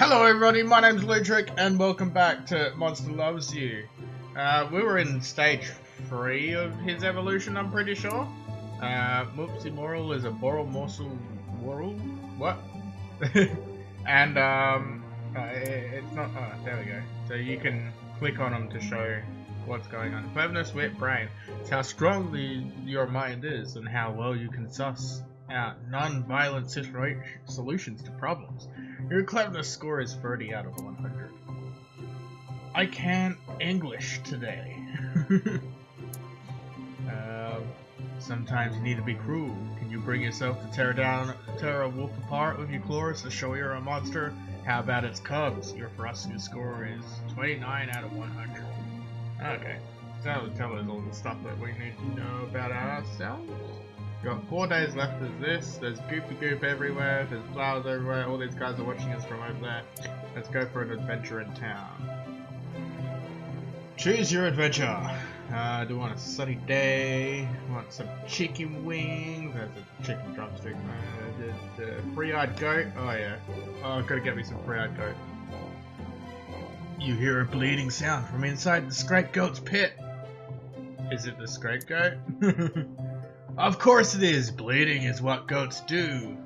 Hello everybody, my name's Eluketric and welcome back to Monster Loves You. We were in stage 3 of his evolution, I'm pretty sure. Moopsie Moral is a Boral Morsel Moral? What? And it's not, there we go. So you can click on them to show what's going on. Cleverness, wit, brain. It's how strongly your mind is and how well you can suss out non-violent solutions to problems. Your cleverness score is 30 out of 100. I can't English today. Sometimes you need to be cruel. Can you bring yourself to tear a wolf apart with your claws to show you're a monster? How about its cubs? Your ferocity score is 29 out of 100. Okay, so that will tell us all the stuff that we need to know about ourselves. Got 4 days left of this. There's goopy goop everywhere. There's flowers everywhere. All these guys are watching us from over there. Let's go for an adventure in town. Choose your adventure. Do you want a sunny day? Want some chicken wings? That's a chicken drumstick. Free-eyed goat. Oh yeah. Oh, I've got to get me some free-eyed goat. You hear a bleeding sound from inside the scrape goat's pit. Is it the scrape goat? Of course it is. Bleeding is what goats do.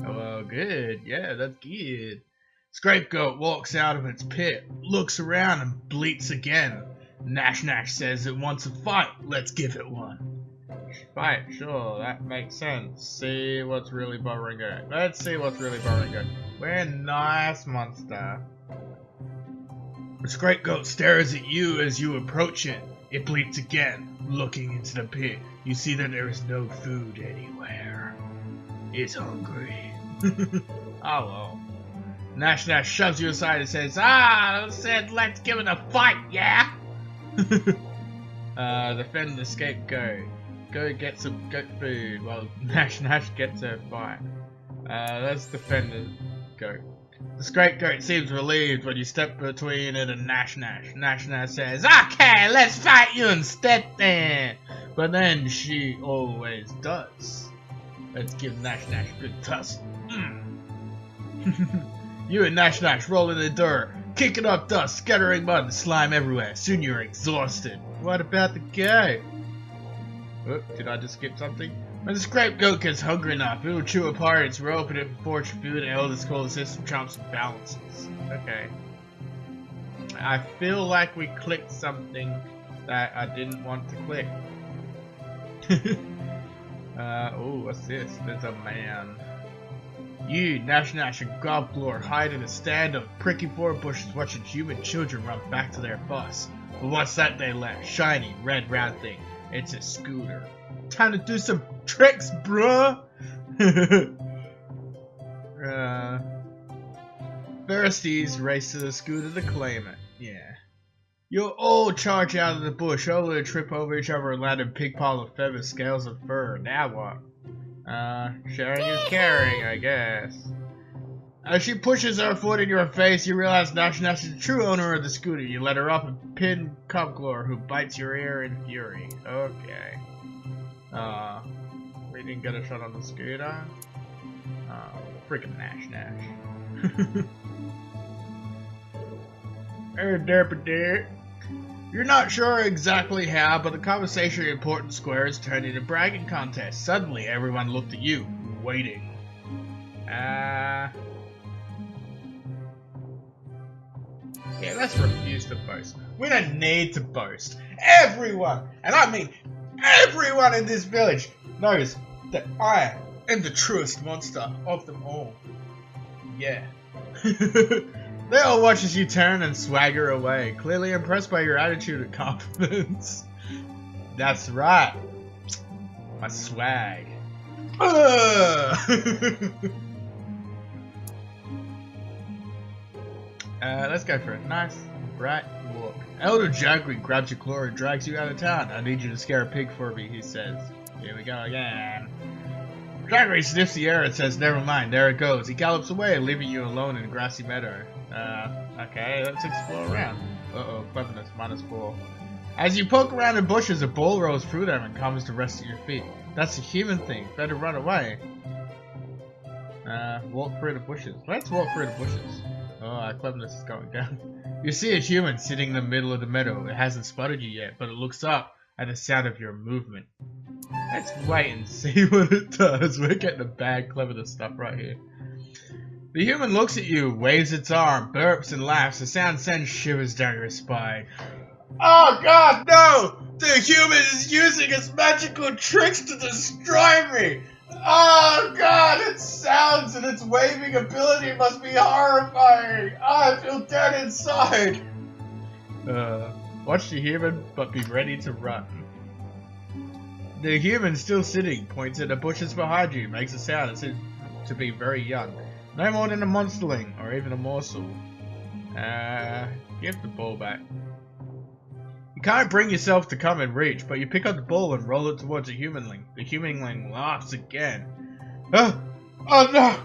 Oh, well, good. Yeah, that's good. Scapegoat walks out of its pit, looks around and bleats again. Nash says it wants a fight. Let's give it one. Fight, sure, that makes sense. See what's really bothering it. Let's see what's really bothering it. We're a nice monster. The scapegoat stares at you as you approach it. It bleats again, looking into the pit. You see that there is no food anywhere. It's hungry. Oh well. Nash shoves you aside and says, said let's give it a fight, yeah? Defend the scapegoat. Go get some goat food while Nash gets her fight. Let's defend the goat. The scapegoat seems relieved when you step between it and Nash. Nash says, okay, let's fight you instead then. But then she always does. Let's give Nash a good tussle. You and Nash roll in the dirt, kicking up dust, scattering mud and slime everywhere. Soon you're exhausted. What about the goat? Oh, did I just skip something? When the scapegoat gets hungry enough, it'll chew apart its rope and it will forge food and elders call the system chomps and balances. Okay. I feel like we clicked something that I didn't want to click. Oh, what's this? There's a man. You, Nash and Goblor hide in a stand of pricky boar bushes watching human children run back to their bus. But what's that they left? Shiny, red round thing. It's a scooter. Time to do some tricks, bruh! Thirsties race to the scooter to claim it. Yeah. You'll all charge out of the bush, only to trip over each other and land in a big pile of feathers, scales, and fur. Now what? Sharing is caring, I guess. As she pushes her foot in your face, you realize Nash is the true owner of the scooter. You let her up and pin Cubglor, who bites your ear in fury. Okay. We didn't get a shot on the scooter. Freaking Nash. You're not sure exactly how, but the conversation in Important Square is turned into a bragging contest. Suddenly, everyone looked at you, waiting. Yeah, let's refuse to boast. We don't need to boast. Everyone, and I mean everyone in this village, knows that I am the truest monster of them all. Yeah. They all watch as you turn and swagger away, clearly impressed by your attitude and confidence. That's right. My swag. Let's go for a nice, bright walk. Elder Jaggery grabs your claw and drags you out of town. I need you to scare a pig for me, he says. Here we go again. Jaggery sniffs the air and says, never mind, there it goes. He gallops away, leaving you alone in a grassy meadow. Okay, let's explore around. Uh-oh, cleverness, -4. As you poke around in bushes, a bull rolls through them and comes to rest at your feet. That's a human thing. Better run away. Walk through the bushes. Let's walk through the bushes. Oh, our cleverness is going down. You see a human sitting in the middle of the meadow. It hasn't spotted you yet, but it looks up at the sound of your movement. Let's wait and see what it does. We're getting the bad cleverness stuff right here. The human looks at you, waves its arm, burps and laughs. The sound sends shivers down your spine. Oh god, no! The human is using its magical tricks to destroy me! Oh god, its sounds and its waving ability must be horrifying! Oh, I feel dead inside! Watch the human, but be ready to run. The human, still sitting, points at the bushes behind you, makes a sound that seems to be very young. No more than a monsterling, or even a morsel. Give the ball back. You can't bring yourself to come and reach, but you pick up the ball and roll it towards a humanling. The humanling laughs again. Oh no!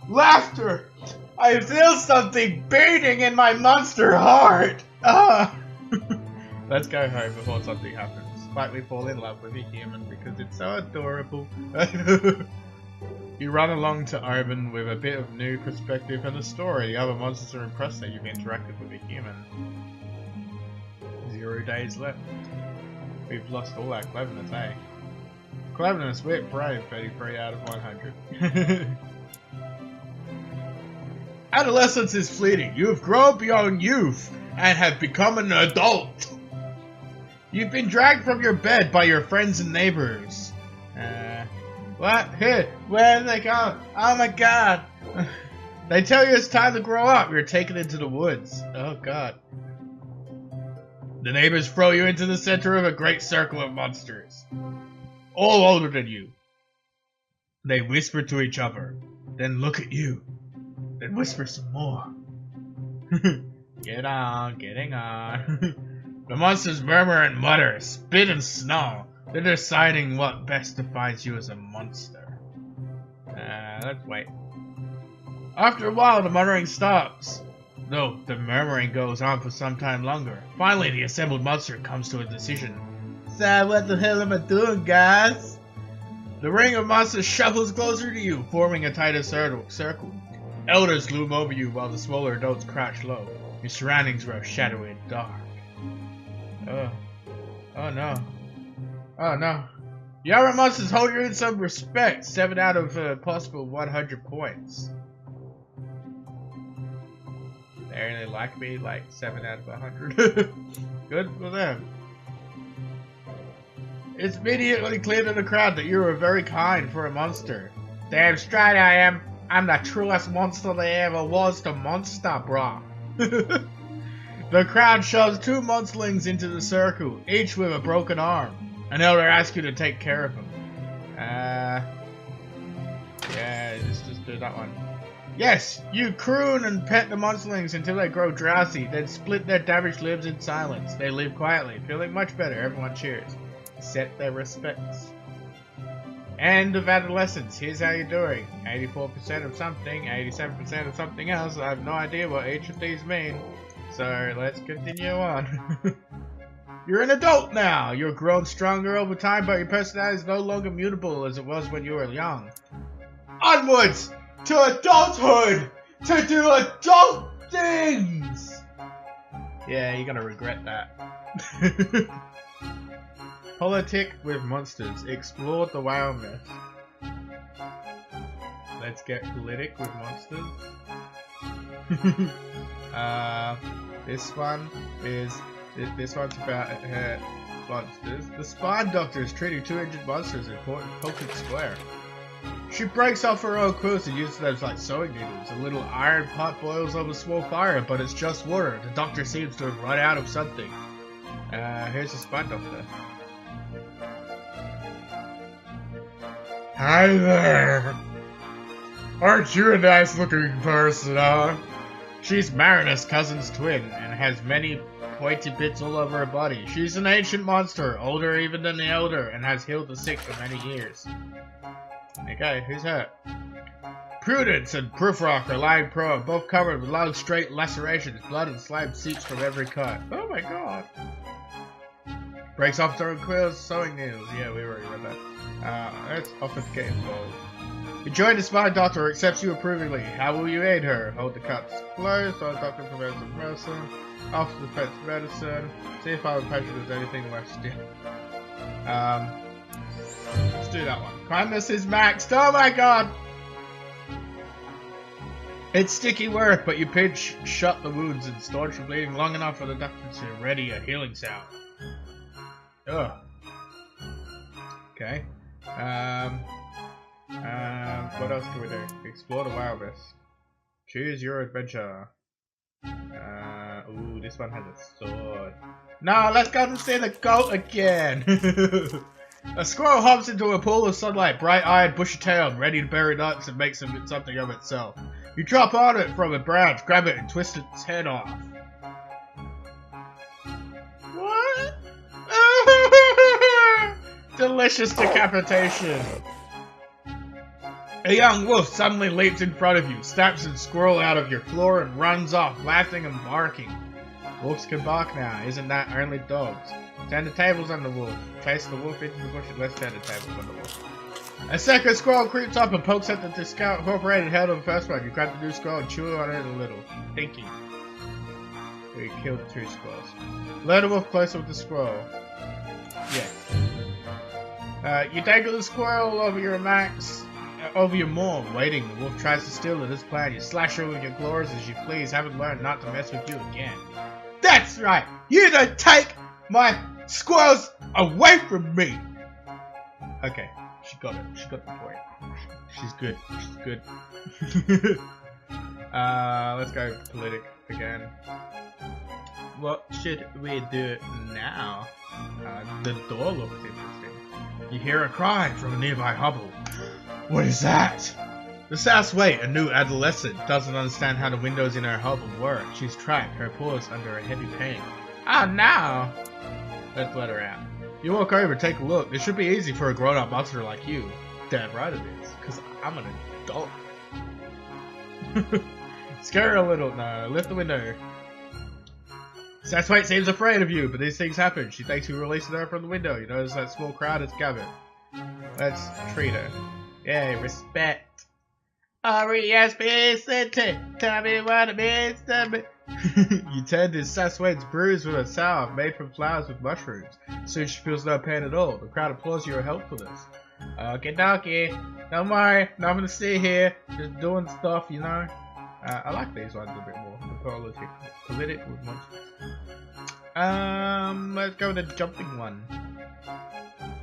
Laughter! I feel something beating in my monster heart! Let's go home before something happens. Like we fall in love with a human because it's so adorable. You run along to Oban with a bit of new perspective and a story. The other monsters are impressed that you've interacted with a human. 0 days left. We've lost all our cleverness, eh? Cleverness, wit, brave, 33 out of 100. Adolescence is fleeting. You have grown beyond youth and have become an adult. You've been dragged from your bed by your friends and neighbors. What? Hey, where did they go? Oh my god. They tell you it's time to grow up. You're taken into the woods. Oh god. The neighbors throw you into the center of a great circle of monsters. All older than you. They whisper to each other. Then look at you. Then whisper some more. Get on, getting on. The monsters murmur and mutter, spit and snarl. They're deciding what best defines you as a monster. Let's wait. After a while, the muttering stops. Though the murmuring goes on for some time longer. Finally, the assembled monster comes to a decision. So, what the hell am I doing, guys? The ring of monsters shuffles closer to you, forming a tighter circle. Elders loom over you while the smaller adults crouch low. Your surroundings grow shadowy and dark. Oh no. Oh no. The other monsters hold you in some respect. 7 out of possible 100 points. They really like me, like 7 out of 100. Good for them. It's immediately clear to the crowd that you are very kind for a monster. Damn straight I am. I'm the truest monster there ever was, the monster, brah. The crowd shoves 2 monsterlings into the circle, each with a broken arm. An elder asks you to take care of them. Yeah, let's just do that one. Yes, you croon and pet the monsterlings until they grow drowsy, then split their damaged limbs in silence. They leave quietly, feeling much better. Everyone cheers. Accept their respects. End of adolescence. Here's how you're doing. 84% of something, 87% of something else. I have no idea what each of these mean. So let's continue on. You're an adult now. You've grown stronger over time, but your personality is no longer mutable as it was when you were young. Onwards to adulthood to do adult things. Yeah, you're gonna regret that. Politic with monsters. Explore the whale myth. Let's get politic with monsters. This one's about monsters. The Spine Doctor is treating 2 injured monsters in Pocket Square. She breaks off her own quills and uses them as like sewing needles. A little iron pot boils over a small fire, but it's just water. The doctor seems to have run out of something. Here's the Spine Doctor. Hi there! Aren't you a nice looking person, huh? She's Marinus' cousin's twin, and has many pointy bits all over her body. She's an ancient monster, older even than the elder, and has healed the sick for many years. Okay, who's her? Prudence and Proofrock are lying prone, both covered with long straight lacerations. Blood and slime seeps from every cut. Oh my god. Breaks off her own quills, sewing needles. Yeah, we already read that. Let's offer to get involved. You join the spy doctor, accepts you approvingly. How will you aid her? Hold the cups closed, so the doctor prepares some medicine. After the pet's medicine, see if our patient has anything left still. Let's do that one. Kindness is maxed. Oh my god! It's sticky work, but you pinch shut the wounds and staunch the bleeding long enough for the doctor to ready a healing salve. Ugh. Okay. What else can we do? Explore the wilderness. Choose your adventure. Ooh, this one has a sword. No, let's go and see the goat again! A squirrel hops into a pool of sunlight, bright-eyed, bushy-tailed, ready to bury nuts and make something of itself. You drop on it from a branch, grab it, and twist its head off. What? Delicious decapitation. A young wolf suddenly leaps in front of you, snaps a squirrel out of your floor, and runs off, laughing and barking. Wolves can bark now, isn't that only dogs? Turn the tables on the wolf. Chase the wolf into the bush and let's turn the tables on the wolf. A second squirrel creeps up and pokes at the discorporated head of the first one. You grab the new squirrel and chew on it a little, thinking. We killed 2 squirrels. Lure the wolf closer with the squirrel. Yeah. You dangle the squirrel over your maw, waiting. The wolf tries to steal it. This plan. You slash her with your claws as you please. Haven't learned not to mess with you again. That's right! You don't take my squirrels away from me! Okay, she got it. She got the point. She's good. She's good. Let's go politic again. What should we do now? The door looks interesting. You hear a cry from a nearby hovel. What is that? The Southway, a new adolescent, doesn't understand how the windows in her hovel work. She's trapped, her paws under a heavy pain. Oh no! Let's let her out. You walk over, take a look. This should be easy for a grown-up monster like you. Damn right it is, because I'm an adult. Scare her a little. No, lift the window. Southway seems afraid of you, but these things happen. She thinks you released her from the window. You notice that small crowd is gathered. Let's treat her. Yay, respect. R-E-S-P-E-C-T. Tell me what it means to me. You tend to Saswade's bruise with a salve made from flowers with mushrooms. Soon she feels no pain at all. The crowd applauds your helpfulness. Okie dokie. Don't worry, nothing to see here. Just doing stuff, you know. I like these ones a bit more. The political monsters. Let's go with the jumping one.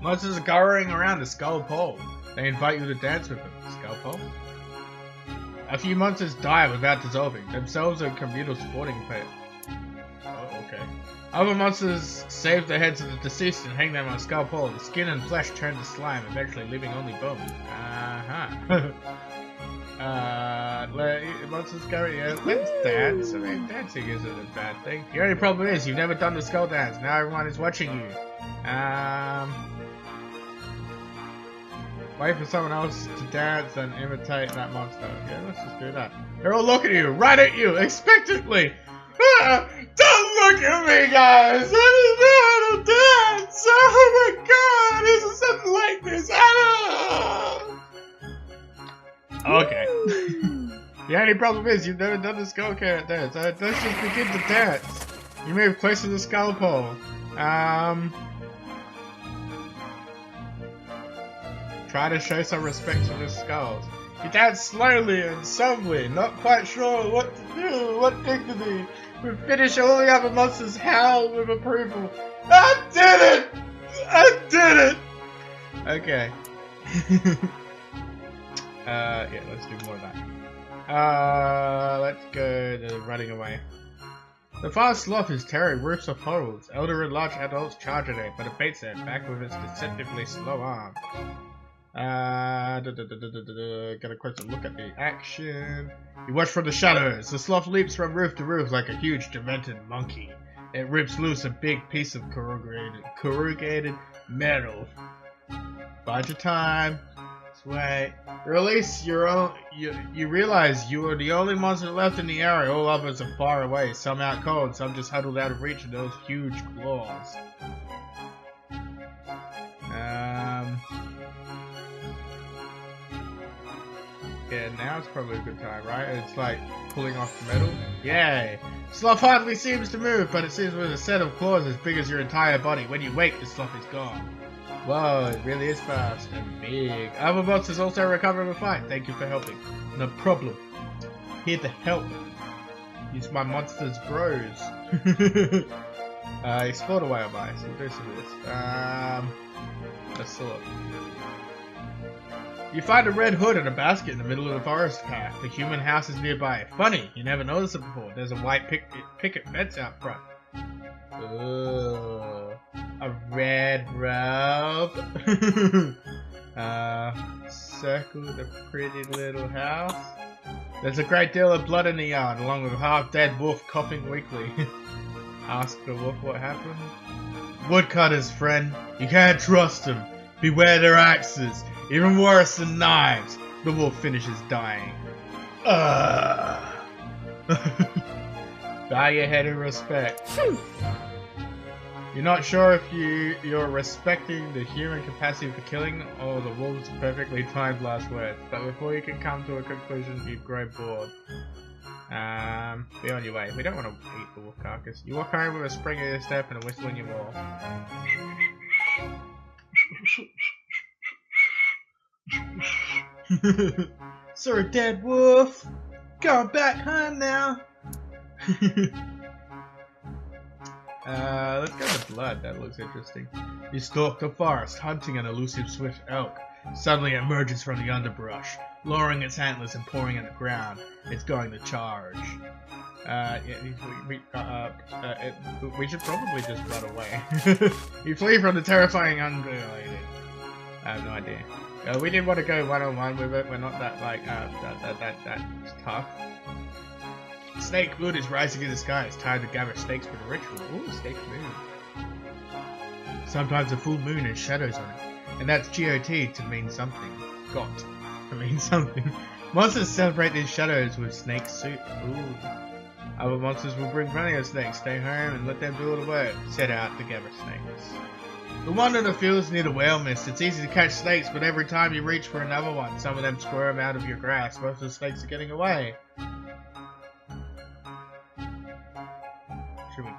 Monsters are scurrying around the skull pole. They invite you to dance with them. Skull pole? A few monsters die without dissolving. Themselves a communal sporting pet. Oh, okay. Other monsters save the heads of the deceased and hang them on a skull pole. The skin and flesh turn to slime, eventually leaving only bones. Monsters go, yeah, let's dance. I mean, dancing isn't a bad thing. The only problem is you've never done the skull dance. Now everyone is watching you. Wait for someone else to dance and imitate that monster. Yeah, let's just do that. They're all looking at you, right at you, expectantly. Ah, don't look at me, guys! I didn't know how to dance! Oh my god, this is something like this! Ah! Okay. The only problem is you've never done the skull dance. Let's just begin to dance. You move closer to the skull pole. Try to show some respect to the skulls. You dance slowly and softly, not quite sure what to do, what dignity. We finish, all the other monsters howl with approval. I did it! I did it! Okay. Yeah, let's do more of that. Let's go to running away. The fast sloth is tearing roofs of hovels. Elder and large adults charge at it, but it beats it back with its deceptively slow arm. Get a closer look at the action. You watch from the shadows. The sloth leaps from roof to roof like a huge demented monkey. It rips loose a big piece of corrugated metal. Bide your time. Wait. Release your own. You realize you are the only monster left in the area. All others are far away. Some out cold. Some just huddled out of reach of those huge claws. Yeah, now's probably a good time, right? It's like pulling off the metal. Yay! Sloth hardly seems to move, but it seems with a set of claws as big as your entire body. When you wake, the sloth is gone. Whoa, it really is fast and big. Other monsters also recover in the fight. Thank you for helping. No problem. Here to help. Use my monster's bros. Explore the whale bites. We'll do some of this. Let's sort. You find a red hood and a basket in the middle of the forest path. The human house is nearby. Funny, you never noticed it before. There's a white picket fence out front. Ooh, a red robe. Circle the pretty little house. There's a great deal of blood in the yard, along with a half-dead wolf coughing weakly. Ask the wolf what happened. Woodcutters, friend. You can't trust them. Beware their axes. Even worse than knives. The wolf finishes dying. Bow your head in respect. You're not sure if you're respecting the human capacity for killing or the wolf's perfectly timed last words, but before you can come to a conclusion, you've grown bored. Be on your way. We don't want to eat the wolf carcass. You walk home with a spring in your step and a whistle in your maw. Sir, a dead wolf. Go back home now. Let's go to blood. That looks interesting. You stalk the forest, hunting an elusive swift elk. Suddenly it emerges from the underbrush, lowering its antlers and pouring on the ground. It's going to charge. We should probably just run away. You flee from the terrifying unrelated. I have no idea. We didn't want to go one-on-one with it. We're not that like that tough. Snake blood is rising in the sky. It's time to gather snakes for the ritual. Ooh, snake moon. Sometimes a full moon has shadows on it, and that's GOT to mean something. Got to mean something. Monsters celebrate these shadows with snake soup. Ooh. Other monsters will bring plenty of snakes. Stay home and let them do all the work. Set out to gather snakes. The one in the fields near the whale mist. It's easy to catch snakes, but every time you reach for another one, some of them squirm out of your grasp. Most of the snakes are getting away. Should we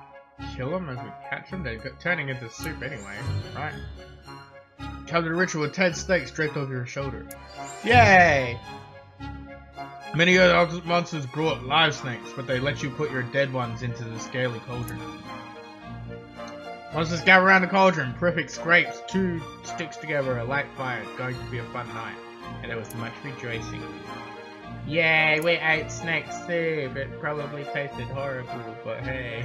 kill them as we catch them? They're turning into soup anyway, right? Come to the ritual with 10 snakes draped over your shoulder. Yay! Many other monsters brought live snakes, but they let you put your dead ones into the scaly cauldron. Monsters gather around the cauldron. Perfect scrapes 2 sticks together, a light fire. It's going to be a fun night. And there was much rejoicing. Yay, we ate snake soup. It probably tasted horrible, but hey.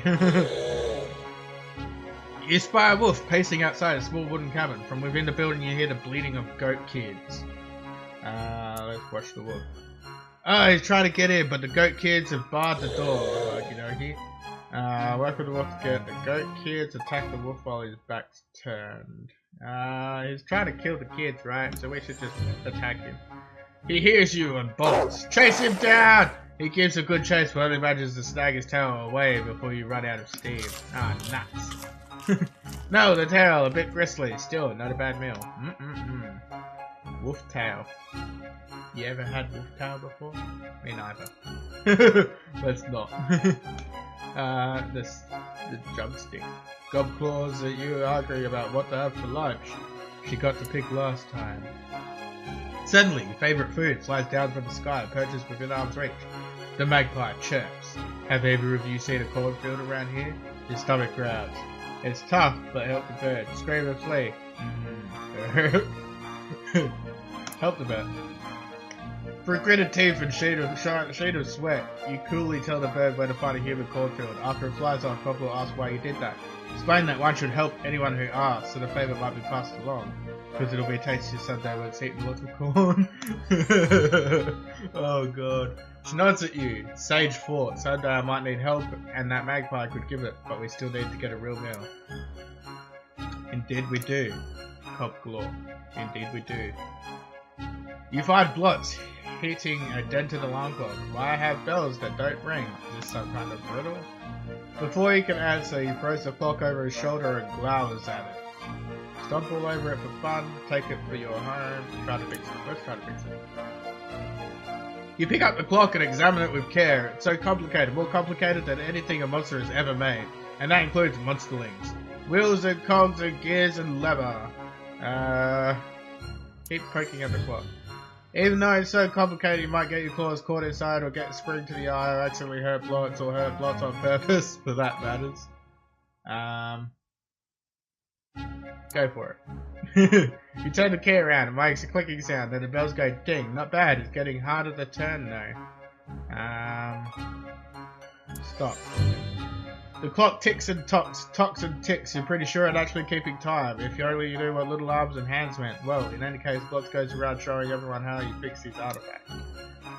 You spy a wolf pacing outside a small wooden cabin. From within the building you hear the bleating of goat kids. Let's watch the wolf. Oh, he's trying to get in, but the goat kids have barred the door. Okie dokie. Work with the wolf to get the goat kids, attack the wolf while his back's turned. He's trying to kill the kids, right? So we should just attack him. He hears you and bolts. Chase him down! He gives a good chase but only manages to snag his tail away before you run out of steam. Ah, nuts. No, the tail, a bit bristly. Still, not a bad meal. Wolf tail. You ever had wolf tail before? Me neither. Let's not. The drumstick. Gob claws at you arguing about what to have for lunch. She got to pick last time. Suddenly, your favourite food flies down from the sky, perches within arm's reach. The magpie chirps. Have either of you seen a cornfield around here? Your stomach growls. It's tough, but help the bird. Scream and flee. Help the bird. Through gritted teeth and shade of sweat, you coolly tell the bird where to find a human cornfield. After it flies off, Bob will ask why you did that. Explain that one should help anyone who asks, so the favour might be passed along. Because it'll be a tasty Sunday when it's eating lots of corn. Oh god. She nods at you. Sage thought. Someday I might need help, and that magpie could give it, but we still need to get a real meal. Indeed we do. Cobb Glaw. Indeed we do. You find blots hitting a dented alarm clock. Why have bells that don't ring? Is this some kind of riddle? Before he can answer, he throws the clock over his shoulder and glowers at it. Stomp all over it for fun, take it for your home, try to fix it. Let's try to fix it. You pick up the clock and examine it with care. It's so complicated, more complicated than anything a monster has ever made. And that includes monsterlings. Wheels and cogs and gears and lever. Keep poking at the clock. Even though it's so complicated, you might get your claws caught inside or get a spring to the eye or accidentally hurt blots or hurt blots on purpose, for that matters. Go for it. You turn the key around, it makes a clicking sound, then the bells go ding. Not bad, it's getting harder to turn now. Stop. The clock ticks and tocks and ticks. You're pretty sure it's actually keeping time. If you only knew what little arms and hands meant. Well, in any case, Blotz goes around showing everyone how you fix his artifact.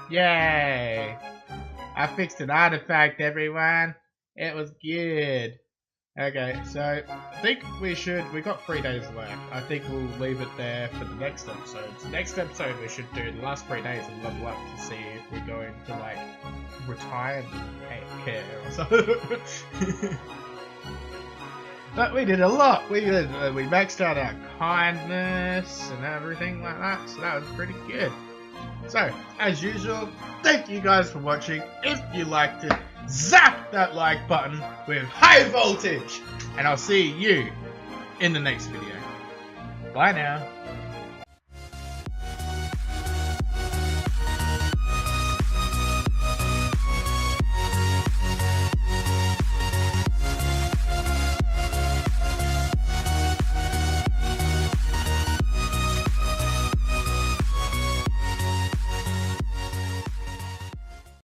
Yay! I fixed an artifact, everyone. It was good. Okay, so I think we got 3 days left. I think we'll leave it there for the next episode. So next episode we should do the last 3 days and level up to see if we're going to like retirement care or something. But we did a lot. We maxed out our kindness and everything like that, so that was pretty good. So, as usual, thank you guys for watching. If you liked it, zap that like button with high voltage. And I'll see you in the next video. Bye now.